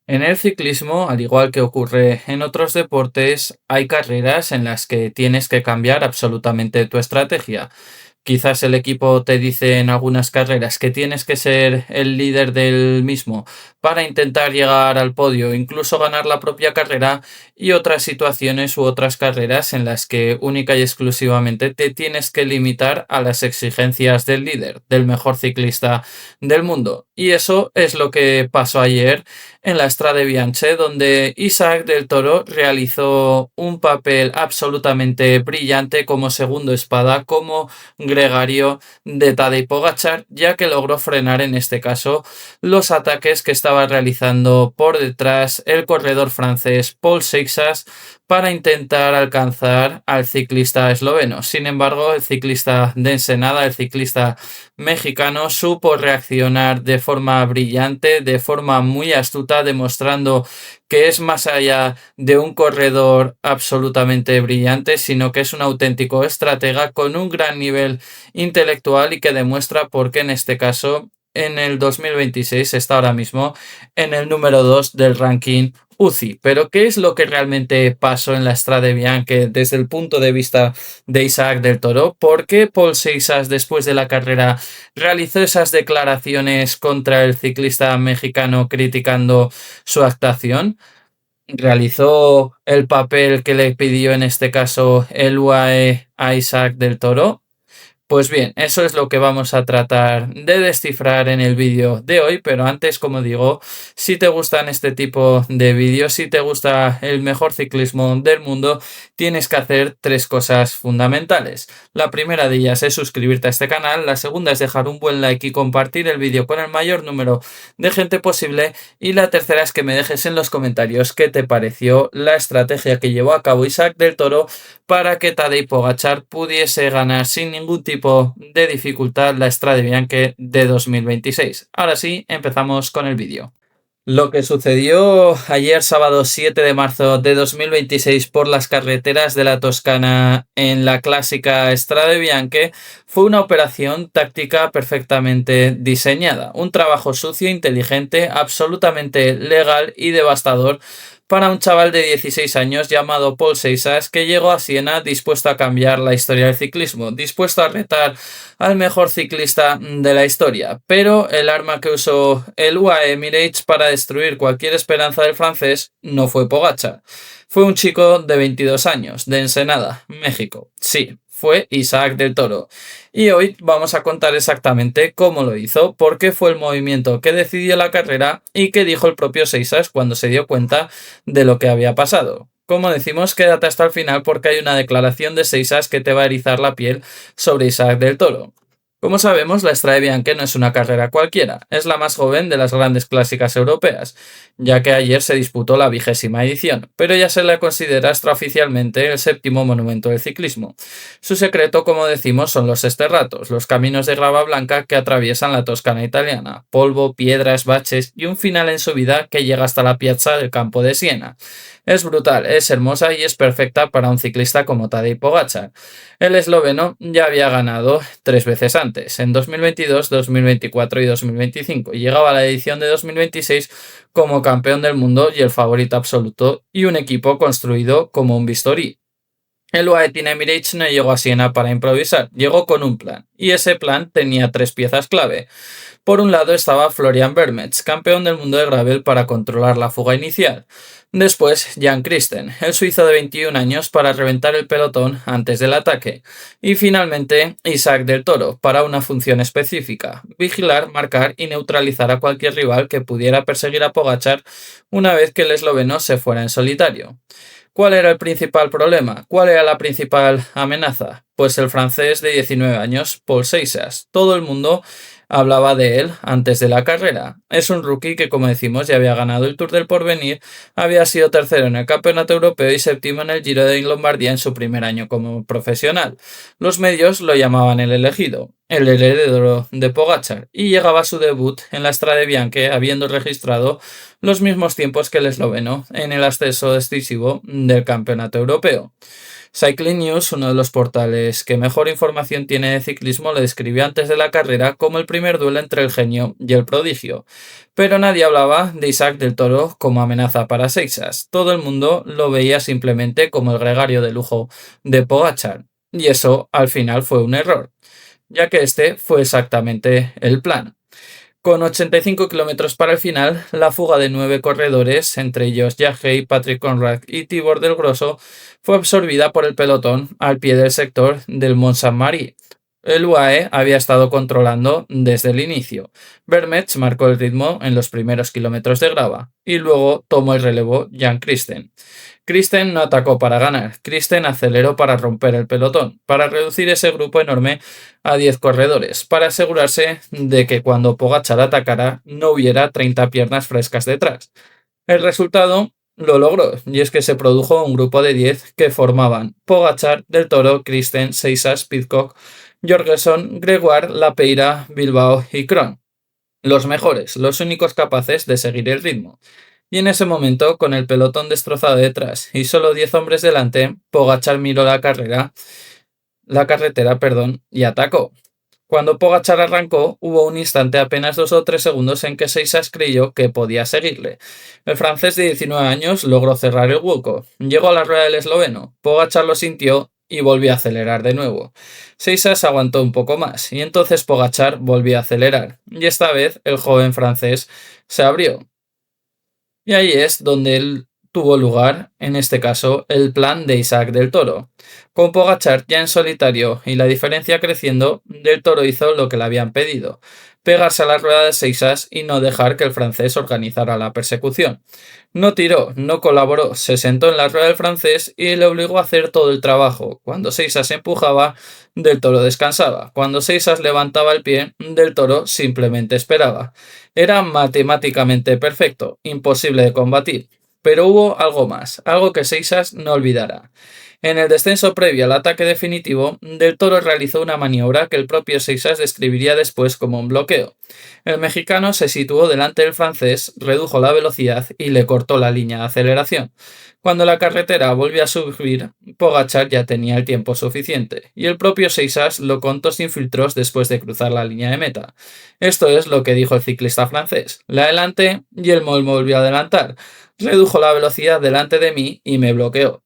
En el ciclismo, al igual que ocurre en otros deportes, hay carreras en las que tienes que cambiar absolutamente tu estrategia. Quizás el equipo te dice en algunas carreras que tienes que ser el líder del mismo para intentar llegar al podio, incluso ganar la propia carrera, y otras situaciones u otras carreras en las que única y exclusivamente te tienes que limitar a las exigencias del líder, del mejor ciclista del mundo. Y eso es lo que pasó ayer en la Strade Bianche, donde Isaac del Toro realizó un papel absolutamente brillante como segundo espada, como gregario de Tadej Pogačar, ya que logró frenar en este caso los ataques que estaba realizando por detrás el corredor francés Paul Seixas para intentar alcanzar al ciclista esloveno. Sin embargo, el ciclista de Ensenada, el ciclista mexicano, supo reaccionar de forma brillante, de forma muy astuta, demostrando que es más allá de un corredor absolutamente brillante, sino que es un auténtico estratega con un gran nivel intelectual y que demuestra por qué en este caso en el 2026 está ahora mismo en el número 2 del ranking UCI. Pero ¿qué es lo que realmente pasó en la Strade Bianche desde el punto de vista de Isaac del Toro? ¿Por qué Paul Seixas después de la carrera realizó esas declaraciones contra el ciclista mexicano criticando su actuación? ¿Realizó el papel que le pidió en este caso el UAE a Isaac del Toro? Pues bien, eso es lo que vamos a tratar de descifrar en el vídeo de hoy, pero antes, como digo, si te gustan este tipo de vídeos, si te gusta el mejor ciclismo del mundo, tienes que hacer tres cosas fundamentales. La primera de ellas es suscribirte a este canal, la segunda es dejar un buen like y compartir el vídeo con el mayor número de gente posible, y la tercera es que me dejes en los comentarios qué te pareció la estrategia que llevó a cabo Isaac del Toro para que Tadej Pogačar pudiese ganar sin ningún tipo de dificultad la Strade Bianche de 2026. Ahora sí, empezamos con el vídeo. Lo que sucedió ayer sábado 7 de marzo de 2026 por las carreteras de la Toscana en la clásica Strade Bianche fue una operación táctica perfectamente diseñada, un trabajo sucio, inteligente, absolutamente legal y devastador para un chaval de 16 años llamado Paul Seixas, que llegó a Siena dispuesto a cambiar la historia del ciclismo, dispuesto a retar al mejor ciclista de la historia. Pero el arma que usó el UAE Emirates para destruir cualquier esperanza del francés no fue Pogačar. Fue un chico de 22 años, de Ensenada, México. Sí, fue Isaac del Toro. Y hoy vamos a contar exactamente cómo lo hizo, por qué fue el movimiento que decidió la carrera y qué dijo el propio Seixas cuando se dio cuenta de lo que había pasado. Como decimos, quédate hasta el final porque hay una declaración de Seixas que te va a erizar la piel sobre Isaac del Toro. Como sabemos, la Strade Bianche no es una carrera cualquiera, es la más joven de las grandes clásicas europeas, ya que ayer se disputó la 20ª edición, pero ya se la considera extraoficialmente el séptimo monumento del ciclismo. Su secreto, como decimos, son los esterratos, los caminos de grava blanca que atraviesan la Toscana italiana, polvo, piedras, baches y un final en subida que llega hasta la piazza del campo de Siena. Es brutal, es hermosa y es perfecta para un ciclista como Tadej Pogačar. El esloveno ya había ganado 3 veces antes, en 2022, 2024 y 2025, y llegaba a la edición de 2026 como campeón del mundo y el favorito absoluto, y un equipo construido como un bisturí. El UAE Team Emirates no llegó a Siena para improvisar, llegó con un plan, y ese plan tenía tres piezas clave. Por un lado estaba Florian Vermets, campeón del mundo de gravel para controlar la fuga inicial. Después, Jan Christen, el suizo de 21 años para reventar el pelotón antes del ataque. Y finalmente, Isaac del Toro, para una función específica, vigilar, marcar y neutralizar a cualquier rival que pudiera perseguir a Pogačar una vez que el esloveno se fuera en solitario. ¿Cuál era el principal problema? ¿Cuál era la principal amenaza? Pues el francés de 19 años, Paul Seixas. Todo el mundo hablaba de él antes de la carrera. Es un rookie que, como decimos, ya había ganado el Tour del Porvenir, había sido tercero en el Campeonato Europeo y séptimo en el Giro de Lombardía en su primer año como profesional. Los medios lo llamaban el elegido, el heredero de Pogačar, y llegaba a su debut en la Strade Bianche habiendo registrado los mismos tiempos que el esloveno en el ascenso decisivo del campeonato europeo. Cycling News, uno de los portales que mejor información tiene de ciclismo, lo describió antes de la carrera como el primer duelo entre el genio y el prodigio. Pero nadie hablaba de Isaac del Toro como amenaza para Seixas. Todo el mundo lo veía simplemente como el gregario de lujo de Pogačar. Y eso al final fue un error, ya que este fue exactamente el plan. Con 85 kilómetros para el final, la fuga de 9 corredores, entre ellos Jagey, Patrick Conrad y Tibor del Grosso, fue absorbida por el pelotón al pie del sector del Mont Saint-Marie. El UAE había estado controlando desde el inicio. Vermets marcó el ritmo en los primeros kilómetros de grava y luego tomó el relevo Jan Christen. Christen no atacó para ganar, Christen aceleró para romper el pelotón, para reducir ese grupo enorme a 10 corredores, para asegurarse de que cuando Pogačar atacara no hubiera 30 piernas frescas detrás. El resultado lo logró, y es que se produjo un grupo de 10 que formaban Pogačar, Del Toro, Christen, Seixas, Pidcock, Jorgenson, Gregoire, Lapeira, Bilbao y Krohn. Los mejores, los únicos capaces de seguir el ritmo. Y en ese momento, con el pelotón destrozado detrás y solo 10 hombres delante, Pogačar miró la carretera, y atacó. Cuando Pogačar arrancó, hubo un instante, apenas 2 o 3 segundos, en que Seixas creyó que podía seguirle. El francés de 19 años logró cerrar el hueco. Llegó a la rueda del esloveno. Pogačar lo sintió y volvió a acelerar de nuevo. Seixas aguantó un poco más y entonces Pogačar volvió a acelerar. Y esta vez el joven francés se abrió. Y ahí es donde él tuvo lugar, en este caso, el plan de Isaac del Toro. Con Pogačar ya en solitario y la diferencia creciendo, Del Toro hizo lo que le habían pedido: pegarse a la rueda de Seixas y no dejar que el francés organizara la persecución. No tiró, no colaboró, se sentó en la rueda del francés y le obligó a hacer todo el trabajo. Cuando Seixas empujaba, Del Toro descansaba. Cuando Seixas levantaba el pie, Del Toro simplemente esperaba. Era matemáticamente perfecto, imposible de combatir. Pero hubo algo más, algo que Seixas no olvidará. En el descenso previo al ataque definitivo, Del Toro realizó una maniobra que el propio Seixas describiría después como un bloqueo. El mexicano se situó delante del francés, redujo la velocidad y le cortó la línea de aceleración. Cuando la carretera volvió a subir, Pogačar ya tenía el tiempo suficiente, y el propio Seixas lo contó sin filtros después de cruzar la línea de meta. Esto es lo que dijo el ciclista francés: le adelanté y él me volvió a adelantar. Redujo la velocidad delante de mí y me bloqueó.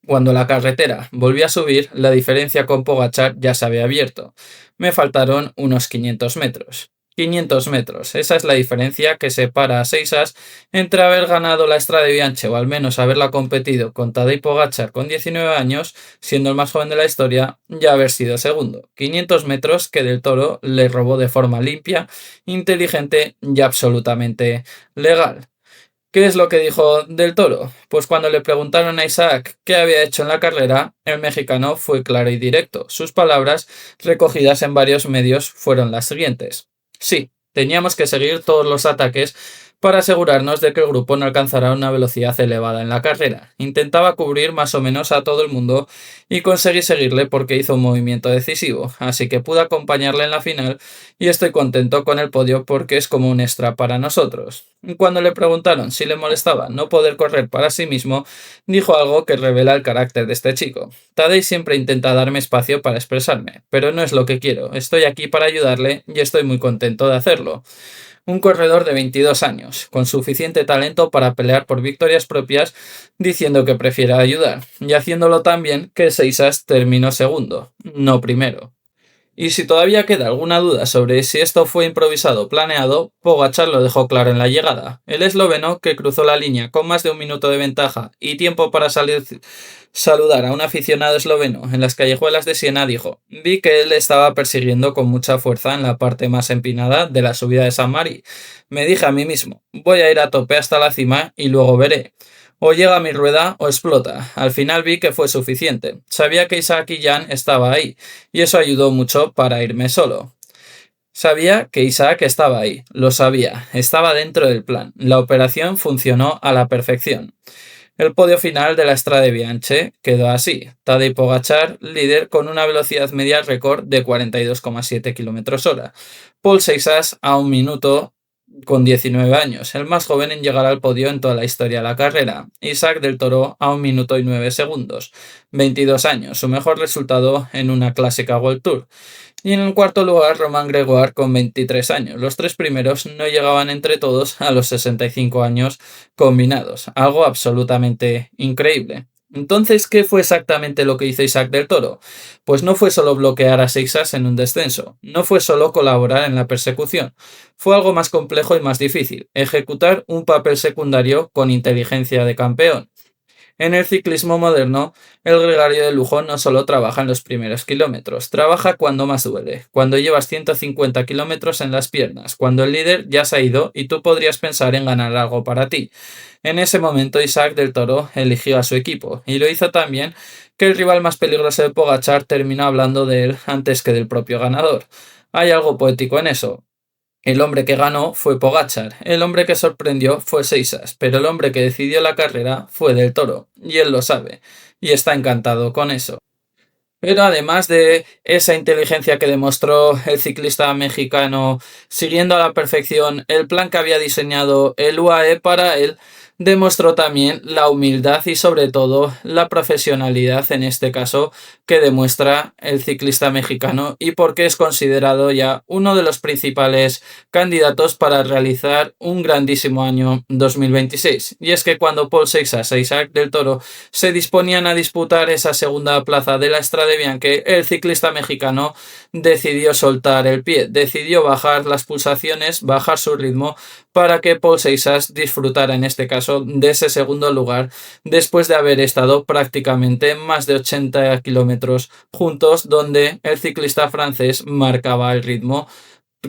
Cuando la carretera volvió a subir, la diferencia con Pogačar ya se había abierto. Me faltaron unos 500 metros. 500 metros, esa es la diferencia que separa a Seixas entre haber ganado la Strade Bianche o al menos haberla competido con Tadej Pogačar con 19 años, siendo el más joven de la historia, y haber sido segundo. 500 metros que Del Toro le robó de forma limpia, inteligente y absolutamente legal. ¿Qué es lo que dijo Del Toro? Pues cuando le preguntaron a Isaac qué había hecho en la carrera, el mexicano fue claro y directo. Sus palabras, recogidas en varios medios, fueron las siguientes: sí, teníamos que seguir todos los ataques para asegurarnos de que el grupo no alcanzara una velocidad elevada en la carrera. Intentaba cubrir más o menos a todo el mundo y conseguí seguirle porque hizo un movimiento decisivo, así que pude acompañarle en la final y estoy contento con el podio porque es como un extra para nosotros. Cuando le preguntaron si le molestaba no poder correr para sí mismo, dijo algo que revela el carácter de este chico: Tadej siempre intenta darme espacio para expresarme, pero no es lo que quiero. Estoy aquí para ayudarle y estoy muy contento de hacerlo. Un corredor de 22 años, con suficiente talento para pelear por victorias propias, diciendo que prefiere ayudar, y haciéndolo tan bien que Seixas terminó segundo, no primero. Y si todavía queda alguna duda sobre si esto fue improvisado o planeado, Pogačar lo dejó claro en la llegada. El esloveno, que cruzó la línea con más de un minuto de ventaja y tiempo para saludar a un aficionado esloveno en las callejuelas de Siena, dijo: vi que él estaba persiguiendo con mucha fuerza en la parte más empinada de la subida de San Mari. Me dije a mí mismo: voy a ir a tope hasta la cima y luego veré. O llega mi rueda o explota. Al final vi que fue suficiente. Sabía que Isaac y Jan estaba ahí, y eso ayudó mucho para irme solo. Sabía que Isaac estaba ahí, lo sabía, estaba dentro del plan. La operación funcionó a la perfección. El podio final de la Strade Bianche quedó así: Tadej Pogačar, líder con una velocidad media récord de 42,7 km/h. Paul Seixas a 1 minuto con 19 años, el más joven en llegar al podio en toda la historia de la carrera. Isaac del Toro a 1 minuto y 9 segundos, 22 años, su mejor resultado en una clásica World Tour. Y en el cuarto lugar, Romain Grégoire con 23 años. Los tres primeros no llegaban entre todos a los 65 años combinados, algo absolutamente increíble. Entonces, ¿qué fue exactamente lo que hizo Isaac del Toro? Pues no fue solo bloquear a Seixas en un descenso, no fue solo colaborar en la persecución, fue algo más complejo y más difícil, ejecutar un papel secundario con inteligencia de campeón. En el ciclismo moderno, el gregario de lujo no solo trabaja en los primeros kilómetros, trabaja cuando más duele, cuando llevas 150 kilómetros en las piernas, cuando el líder ya se ha ido y tú podrías pensar en ganar algo para ti. En ese momento Isaac del Toro eligió a su equipo, y lo hizo tan bien que el rival más peligroso de Pogačar terminó hablando de él antes que del propio ganador. Hay algo poético en eso. El hombre que ganó fue Pogačar, el hombre que sorprendió fue Seixas, pero el hombre que decidió la carrera fue Del Toro, y él lo sabe, y está encantado con eso. Pero además de esa inteligencia que demostró el ciclista mexicano siguiendo a la perfección el plan que había diseñado el UAE para él, demostró también la humildad y sobre todo la profesionalidad en este caso que demuestra el ciclista mexicano y porque es considerado ya uno de los principales candidatos para realizar un grandísimo año 2026. Y es que cuando Paul Seixas e Isaac del Toro se disponían a disputar esa segunda plaza de la Strade Bianche, el ciclista mexicano decidió soltar el pie, decidió bajar las pulsaciones, bajar su ritmo para que Paul Seixas disfrutara en este caso de ese segundo lugar después de haber estado prácticamente más de 80 kilómetros juntos donde el ciclista francés marcaba el ritmo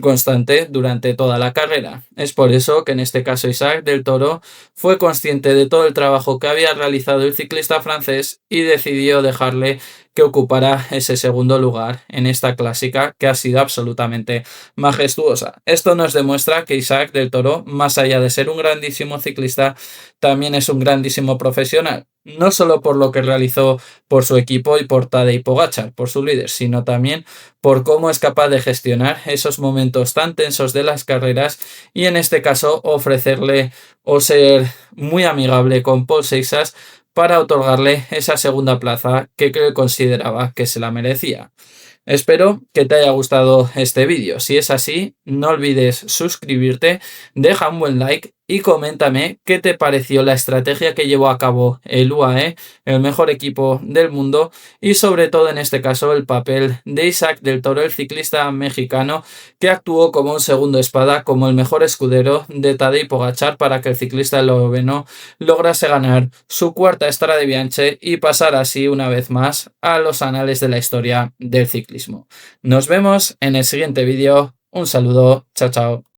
constante durante toda la carrera. Es por eso que en este caso Isaac del Toro fue consciente de todo el trabajo que había realizado el ciclista francés y decidió dejarle que ocupara ese segundo lugar en esta clásica que ha sido absolutamente majestuosa. Esto nos demuestra que Isaac del Toro, más allá de ser un grandísimo ciclista, también es un grandísimo profesional. No solo por lo que realizó por su equipo y por Tadej Pogačar, por su líder, sino también por cómo es capaz de gestionar esos momentos tan tensos de las carreras y en este caso ofrecerle o ser muy amigable con Paul Seixas para otorgarle esa segunda plaza que consideraba que se la merecía. Espero que te haya gustado este vídeo. Si es así, no olvides suscribirte, deja un buen like y coméntame qué te pareció la estrategia que llevó a cabo el UAE, el mejor equipo del mundo, y sobre todo en este caso el papel de Isaac del Toro, el ciclista mexicano, que actuó como un segundo espada, como el mejor escudero de Tadej Pogačar para que el ciclista esloveno lograse ganar su cuarta Strade Bianche y pasar así una vez más a los anales de la historia del ciclismo. Nos vemos en el siguiente vídeo. Un saludo. Chao, chao.